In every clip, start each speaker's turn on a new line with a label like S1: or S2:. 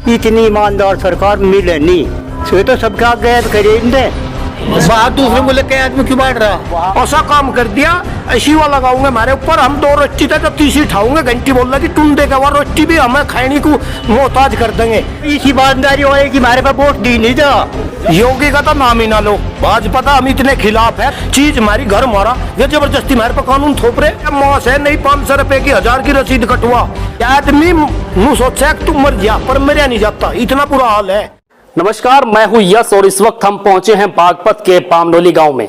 S1: इतनी ईमानदार सरकार मिले नहीं। सो तो सबका गैर करे
S2: बाहर दूसरे मुल्क के आदमी क्यों बैठ रहा? ऐसा काम कर दिया, ऐसी वो लगाऊंगे हमारे ऊपर। हम 2 रोटी थे तो तीसरी उठाऊंगे। घंटी बोल रहा कि तुम देगा वो रोटी भी हमें खाने को मोहताज कर देंगे।
S1: इस ईमानदारी होए कि हमारे पास वोट दी नहीं जा।
S2: योगी का तो नाम ही ना लो। भाजपा का हम इतने खिलाफ है। चीज हमारी घर मारा, ये जबरदस्ती हमारे पे कानून थोप रहे। मौस है नहीं 500 रुपए की 1000 की रसीद कटवा। आदमी नू सोचा कि तू मर जा, पर मरिया नहीं जाता। इतना बुरा हाल है।
S3: नमस्कार, मैं हूं यश और इस वक्त हम पहुंचे हैं बागपत के पामडोली गांव में।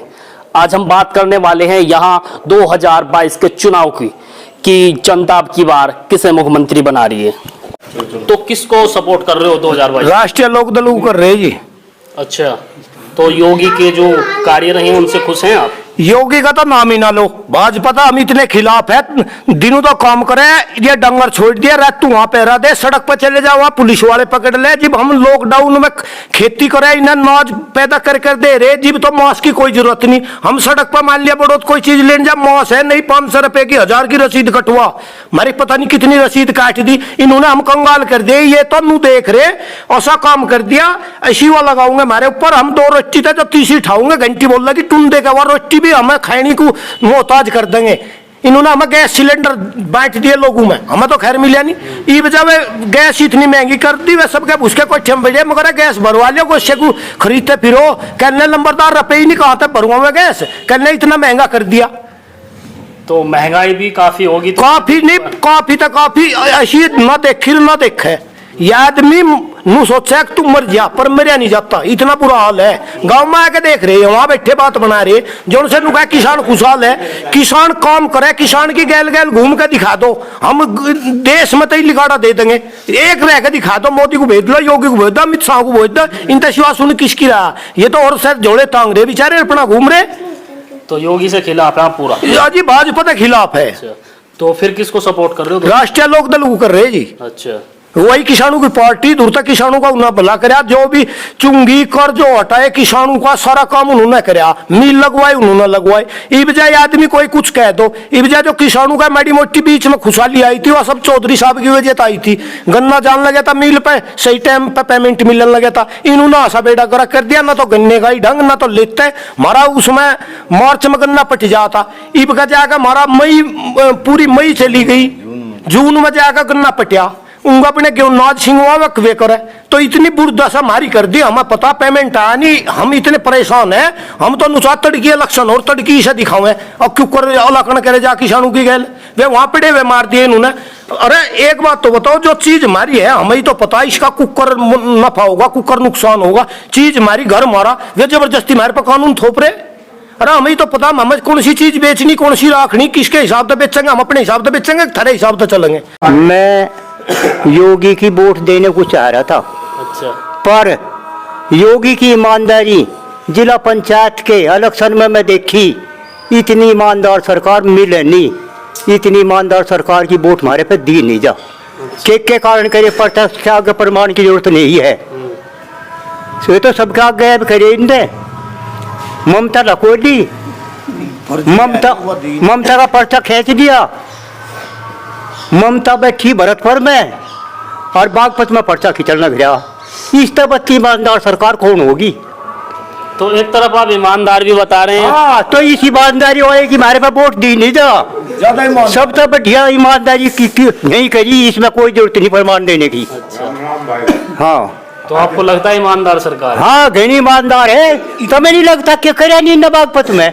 S3: आज हम बात करने वाले हैं यहां 2022 के चुनाव की कि जनता अब की बार किसे मुख्यमंत्री बना रही है। तो किसको सपोर्ट कर रहे हो 2022?
S2: राष्ट्रीय लोक दल को कर रहे जी।
S3: अच्छा, तो योगी के जो कार्य रहे उनसे खुश हैं आप?
S2: योगी का तो नाम ही ना लो। भाजपा का हम इतने खिलाफ है। दिनों तो काम करे, ये डंगर छोड़ दिया, रात तू वहां पे रह दे, सड़क पर चले जाओ, वहां पुलिस वाले पकड़ ले। जब हम लॉकडाउन में खेती करे, इन्हें अनाज पैदा कर दे रहे, जब तो मास्क की कोई जरूरत नहीं। हम सड़क पर मान लिया बड़ो कोई चीज लेने जा, मास्क है नहीं 500 रुपए की 1000 की रसीद कटवा। हमारी पता नहीं कितनी रसीद काट दी इन्होंने, हम कंगाल कर दिए। ये तो नू देख रहे, ऐसा काम कर दिया, ऐसी वो लगाऊंगे हमारे ऊपर। हम 2 रोटी थे तो तीसरी उठाऊंगे। घंटी बोल रहा कि तुम देगा वो रोटी भी हमें खाने को मोहताज कर देंगे। इन्होंने हमें गैस सिलेंडर बांट दिए लोगों में, हमें तो खैर मिला नहीं। ये वजह में गैस इतनी महंगी कर दी, वे सबके उसके कोई ठेम बजे मगर गैस भरवा लियो, कोई को खरीदते फिरो। कहने नंबरदार रुपए ही नहीं कहा था भरवा में गैस, कहने इतना महंगा कर दिया।
S3: तो महंगाई भी काफी होगी तो?
S2: काफी नहीं, काफी तो काफी ऐसी ना देखी ना देखे। ये आदमी नू सोचा कि तू मर जा, पर मरिया नहीं जाता। इतना बुरा हाल है। गांव में आके देख रहे हैं, वहां बैठे बात बना रहे जो उनसे नुका किसान खुशहाल है। किसान काम करे, किसान की गैल गैल घूम के दिखा दो, हम देश में तो ही लिखाड़ा दे देंगे। एक रह के दिखा दो, मोदी को भेज दो, योगी को भेज दो, अमित शाह को भेज दो। इनका सिवा सुन किसकी रहा? ये तो और सर जोड़े तांग रहे बेचारे, अपना घूम रहे।
S3: तो योगी से खिलाफ है पूरा?
S2: जी भाजपा के खिलाफ है।
S3: अच्छा, तो फिर किसको सपोर्ट कर रहे हो?
S2: राष्ट्रीय लोक दल को कर रहे जी।
S3: अच्छा,
S2: वही किसानों की पार्टी, दूर तक किसानों का उन्होंने भला कराया। जो भी चुंगी कर जो हटाए, किसानों का सारा काम उन्होंने कराया। मिल लगवाए उन्होंने लगवाए। ई बजाय आदमी कोई कुछ कह दो, ई बजाय जो किसानों का माड़ी मोटी बीच में खुशहाली आई थी, वह सब चौधरी साहब की वजह आई थी। गन्ना जान लगे था मिल पे, सही टाइम पे पेमेंट मिलने लगे था। इन्होंने आशा बेड़ा करा कर दिया, ना तो गन्ने का ही ढंग, ना तो लेते हमारा उसमें मार्च में गन्ना पट जाता। ईब का जाकर हमारा मई, पूरी मई चली गई, जून में जाकर गन्ना पटिया। उनका अपने क्यों नाज सिंह वे करे। तो इतनी बुर्दशा हमारी कर दी, हमें पता पेमेंट आया नहीं। हम इतने परेशान हैं, हम तो नुसा तड़की इलेक्शन और तड़की से दिखावे और क्यों कर अलाकण करे जा किसानों की गैल। वे वहां पड़े वे मार दिए इन्होंने। अरे एक बात तो बताओ, जो चीज हमारी है हमें तो पता है इसका कुकर नफा होगा, कुकर नुकसान होगा। चीज हमारी घर मारा, वे जबरदस्ती हमारे पर कानून थोप रहे। अरे हमें तो पता हमें कौन सी चीज बेचनी, कौन सी रखनी, किसके हिसाब से बेचेंगे। हम अपने हिसाब से बेचेंगे, थारे हिसाब से चलेंगे।
S1: मैं योगी की वोट देने को चाह रहा था।
S3: अच्छा,
S1: पर योगी की ईमानदारी जिला पंचायत के इलेक्शन में मैं देखी, इतनी ईमानदार सरकार मिले नहीं। इतनी ईमानदार सरकार की वोट हमारे पे दी नहीं जा। के कारण करे, प्रत्यक्ष आगे प्रमाण की जरूरत नहीं है। सो तो सबके आगे करे इनने ममता लको दी, ममता का पर्चा खींच दिया। ममता बैठी भरतपुर में और बागपत में पर्चा खिंचना गिरा। इस तरह ईमानदार सरकार कौन होगी?
S3: तो एक तरफ आप ईमानदार भी बता रहे हैं।
S1: हाँ, तो इस ईमानदारी होए कि हमारे पास वोट दी नहीं जा। सब तो बढ़िया ईमानदारी की नहीं करी, इसमें कोई जरूरत नहीं प्रमाण देने की।
S3: अच्छा,
S1: हाँ,
S3: तो आपको लगता है ईमानदार सरकार?
S1: हाँ, घनी ईमानदार है। तुम्हें नहीं लगता कि करे नहीं न बागपत में?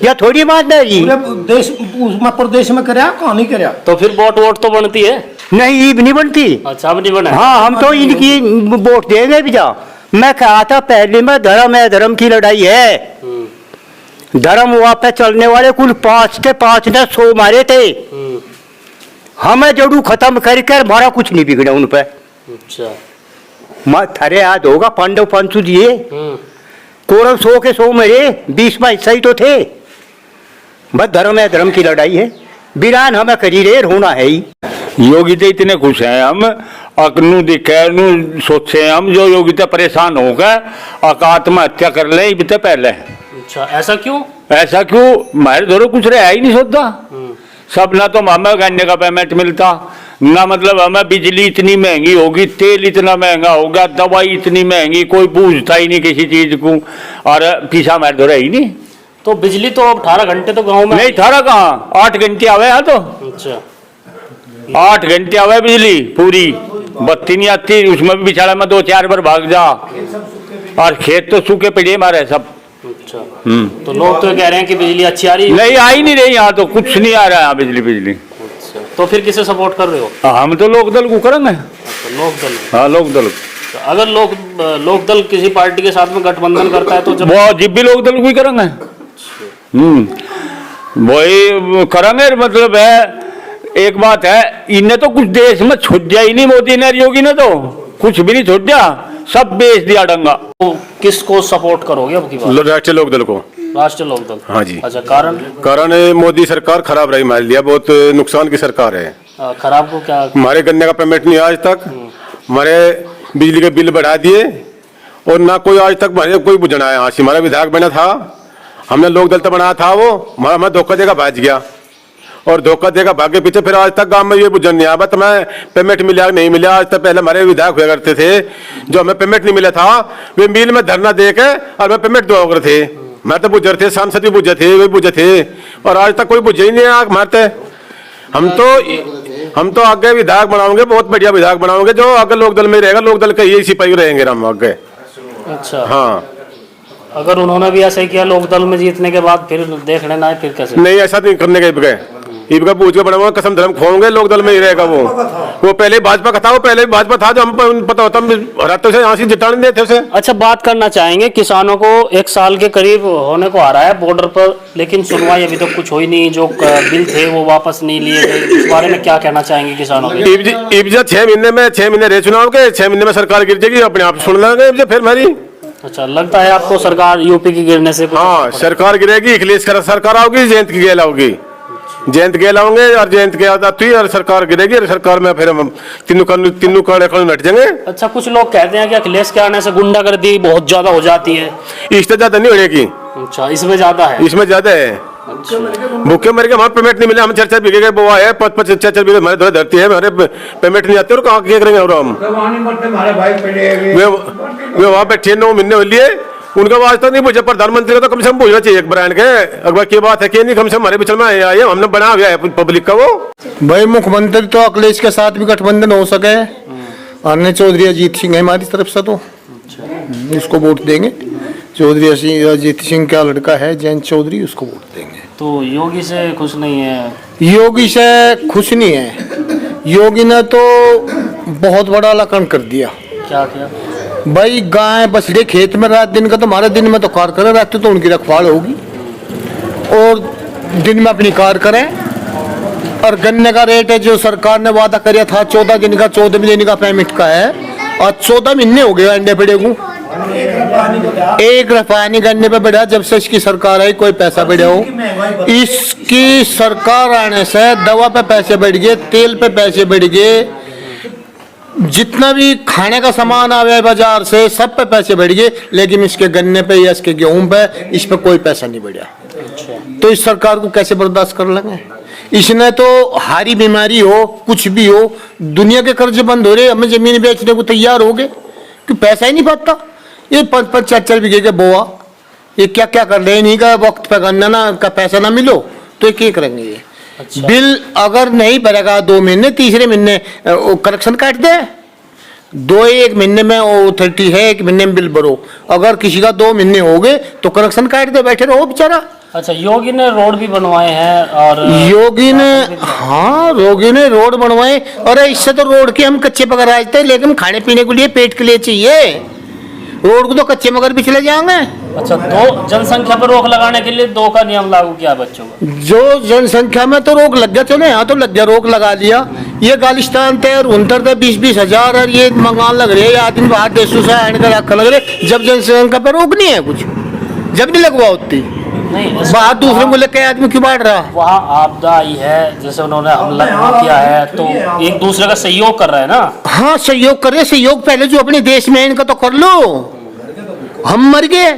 S1: या थोड़ी ईमानदारी
S2: देश उसमें प्रदेश में कराया, कहाँ नहीं कराया?
S3: तो फिर वोट तो बनती है?
S1: नहीं, ईब नहीं बनती।
S3: अच्छा, अब नहीं बना?
S1: हाँ, हम तो इनकी वोट देंगे भी जा। मैं कहा था पहले में धर्म है, धर्म की लड़ाई है। धर्म वहां पे चलने वाले कुल 5 के 5 ने 100 मारे थे। हमें जड़ू खत्म करके हमारा कुछ नहीं बिगड़ा उन पे।
S3: अच्छा,
S1: थारे याद होगा पांडव पंचू दिए, कौरव 100 के 100 मेरे, 20 में हिस्सा ही तो थे। बस धर्म है, धर्म की लड़ाई है। बिरान हमें करी रे होना है ही।
S4: योगी तो इतने खुश हैं हम, अकनू दिखे नू सोचे हम, जो योगी तो परेशान हो गए और आत्महत्या कर ले तो पहले।
S3: अच्छा, ऐसा क्यों?
S4: ऐसा क्यों? हमारे धोरो कुछ रहा ही नहीं सोचता। सब ना तो हमें गन्ने का पेमेंट मिलता, ना मतलब हमें बिजली इतनी महंगी होगी, तेल इतना महंगा होगा, दवाई इतनी महंगी, कोई पूछता ही नहीं किसी चीज को, और पीछा हमारे तो ही नहीं।
S3: तो बिजली तो अब 18 घंटे तो गांव में
S4: नहीं 18 कहाँ, 8 घंटे आवे यहाँ तो।
S3: अच्छा
S4: 8 घंटे आवे बिजली पूरी, बत्ती नहीं आती, उसमें भी बिछाड़ा में 2-4 बार भाग जा, और खेत तो सूखे पड़े हमारे सब।
S3: अच्छा तो लोग तो कह रहे हैं कि बिजली अच्छी आ रही है।
S4: नहीं आई नहीं रही यहाँ तो, कुछ नहीं आ रहा है यहाँ बिजली।
S3: अच्छा तो फिर किसे सपोर्ट कर रहे हो?
S4: हम तो लोक दल को करेंगे।
S3: तो लोक दल।
S4: हाँ लोक दल।
S3: तो अगर लोक दल किसी पार्टी के साथ में गठबंधन करता है तो जब
S4: वो जिब भी लोक दल को ही करेंगे। वही करेंगे, मतलब है एक बात है, इन्हें तो कुछ देश में छुट्टिया ही नहीं, मोदी ने योगी ने तो कुछ भी नहीं छुट्टिया, सब बेच दिया डंगा।
S3: तो किसको सपोर्ट करोगे अब की बात?
S5: राष्ट्रीय लोकदल को।
S3: राष्ट्रीय लोक दल।
S5: हाँ जी।
S3: अच्छा कारण?
S5: कारण मोदी सरकार खराब रही हमारे लिए, बहुत नुकसान की सरकार है।
S3: खराब को क्या?
S5: हमारे गन्ने का पेमेंट नहीं आज तक, हमारे बिजली के बिल बढ़ा दिए, और ना कोई आज तक हमारे कोई बुझना है। आज हमारा विधायक बना था, हमने लोक दल तो बनाया था, वो हमारा धोखा देगा भाज गया, और धोखा देगा भागे पीछे, फिर आज तक गांव में ये बुझन नहीं आया तो मैं पेमेंट मिला नहीं मिला। आज तक पहले हमारे विधायक हुआ करते थे, जो हमें पेमेंट नहीं मिला था वे मिल में धरना दे के और मैं पेमेंट दो करते थे। मैं तो बुझर थे, सांसद भी बुझे थे, वे बुझे थे, और आज तक कोई बुझे ही नहीं है मारते। हम तो आगे विधायक बनाओगे, बहुत बढ़िया विधायक बनाओगे, जो आगे लोक दल में रहेगा, लोक दल के यही सिपाही रहेंगे हम आगे।
S3: अच्छा
S5: हाँ
S3: अगर उन्होंने भी ऐसा ही किया लोक दल में जीतने के बाद, फिर देख लेना है फिर कैसे?
S5: नहीं ऐसा नहीं करने का। इबका पूछ के बना हुआ कसम धर्म खोएंगे, लोक दल में ही रहेगा वो पहले भाजपा का था, वो पहले भाजपा था, जो हम पता होता हराते से यहाँ से जिताने देते उसे।
S3: अच्छा बात करना चाहेंगे, किसानों को 1 साल के करीब होने को आ रहा है बॉर्डर पर, लेकिन सुनवाई अभी तक कुछ हुई नहीं, जो बिल थे वो वापस नहीं लिए गए, इस बारे में क्या कहना चाहेंगे किसानों को?
S5: 6 महीने रह चुनाव के, 6 महीने में सरकार गिर जाएगी, अपने आप सुन लेंगे फिर हमारी।
S3: अच्छा लगता है आपको सरकार यूपी की गिरने से कुछ?
S5: हाँ सरकार गिरेगी, अखिलेश सरकार आओगी, जयंत की गेल आओगी, जयंत गेल आओगे और जयंत के आती और सरकार गिरेगी, और सरकार में फिर हम तीनों कांड नट जाएंगे।
S3: अच्छा कुछ लोग कहते हैं कि अखिलेश के आने से गुंडागर्दी बहुत ज्यादा हो जाती है।
S5: इससे ज्यादा नहीं होने की।
S3: अच्छा इसमें ज्यादा है?
S5: इसमें ज्यादा है। भूखे मर के हमारे पेमेंट नहीं मिले, हम 4-4 बीघे के बोआ है, 5-5 4-4 बीघे हमारे द्वारा धरती है, हमारे पेमेंट नहीं आते, और कहाँ क्या करेंगे? और हम वे वहाँ बैठे 9 महीने हो लिए, उनका वास्ता तो नहीं पूछा, प्रधानमंत्री का तो कम से कम पूछना चाहिए एक ब्रांड के। अकबर की बात है कि नहीं, कम से कम हमारे बीच में आए, हमने बना हुआ है पब्लिक का। वो
S2: भाई मुख्यमंत्री तो अखिलेश के साथ भी गठबंधन हो सके, अन्य चौधरी अजीत सिंह है हमारी तरफ से, तो इसको वोट देंगे। चौधरी अजीत सिंह का लड़का है जयंत चौधरी, उसको वोट देंगे।
S3: तो योगी से खुश नहीं है?
S2: योगी से खुश नहीं है। योगी ने तो बहुत बड़ा लकन कर दिया।
S3: क्या किया?
S2: भाई गाय बछड़े खेत में रात दिन का, तो हमारे दिन में तो कार करें, रात तो उनकी रखवाल होगी, और दिन में अपनी कार करें। और गन्ने का रेट है जो सरकार ने वादा किया था 14 दिन का, 14 दिन का पेमेंट का है, और 14 महीने हो गए अंडे पड़े को, 1 रुपया नहीं गन्ने पे बढ़ा जब से इसकी सरकार आई, कोई पैसा बढ़ा हो। इसकी सरकार आने से दवा पे पैसे बढ़ गए, तेल पे पैसे बढ़ गए, जितना भी खाने का सामान आया बाजार से सब पे पैसे बढ़ गए, लेकिन इसके गन्ने पे या इसके गेहूं पे इस पे कोई पैसा नहीं बढ़ा। तो इस सरकार को कैसे बर्दाश्त कर लेंगे? इसने तो हारी बीमारी हो, कुछ भी हो, दुनिया के कर्ज बंद हो रहे, हमें जमीन बेचने को तैयार हो गए कि पैसा ही नहीं पाता। ये 5-5 4-4 बीघे के बोआ, ये क्या क्या कर रहे हैं? नहीं का वक्त पे गन्ना ना का पैसा ना मिलो तो ये क्या करेंगे? ये
S3: अच्छा।
S2: बिल अगर नहीं भरेगा 2 महीने, तीसरे महीने करेक्शन काट दे। 1 महीने में वो 30 है, 1 महीने में बिल भरो। अगर किसी का 2 महीने हो गए तो करेक्शन काट दे, बैठे रहो बेचारा।
S3: अच्छा योगी ने रोड भी बनवाए हैं, और
S2: योगी ने रोड बनवाए, और इससे तो रोड के हम कच्चे पकड़ आए थे, लेकिन खाने पीने के लिए पेट के लिए चाहिए, रोड को तो कच्चे मगर भी चले जाएंगे।
S3: अच्छा 2 जनसंख्या पर रोक लगाने के लिए 2 का नियम लागू किया बच्चों का।
S2: जो जनसंख्या में तो रोक लग गया, चलो यहाँ तो लग गया, रोक लगा दिया। ये गालिस्तान थे और 20 हजार, और ये मंगान लग रहे हैं आदमी बाहर देशों से आने का रखा लग रहे, जब जनसंख्या पर रोक नहीं है कुछ, जब नहीं लगवा होती
S3: नहीं
S2: बाहर दूसरे मुल्क के आदमी क्यों बांट रहा?
S3: वहाँ आपदा आई है, जैसे उन्होंने हमला किया है, तो एक दूसरे का सहयोग कर रहे हैं ना।
S2: हाँ सहयोग कर रहे, सहयोग पहले जो अपने देश में है इनका तो कर लो। हम मर गए,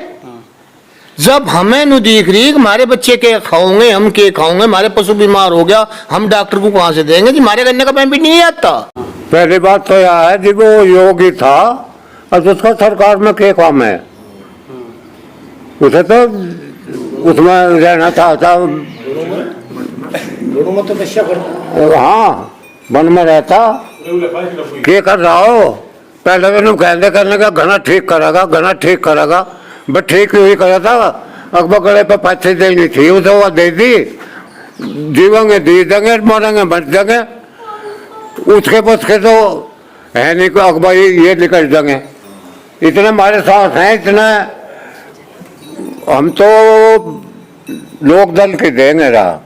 S2: जब हमें नु दिख रही कि हमारे बच्चे के खाओगे, हम के खाओगे, हमारे पशु बीमार हो गया, हम डॉक्टर को कहाँ से देंगे जी? हमारे करने का पैसा भी नहीं आता।
S6: पहली बात तो यह है कि वो योगी था और उसका सरकार में क्या काम है? उसे तो उसमें रहना चाहता, हाँ वन में रहता, क्या कर रहा हो? पहले तो कहते करने का घना ठीक करेगा, घना ठीक करेगा, बस ठीक ही करा था। अकबर गले पर पैसे देनी थी, उसे वो दे दी, जीवेंगे जी देंगे, मरेंगे बच देंगे। उसके बस के तो है नहीं को अकबर ये निकल देंगे। इतने हमारे साथ हैं, इतने हम तो लोक दल के देंगे रहा।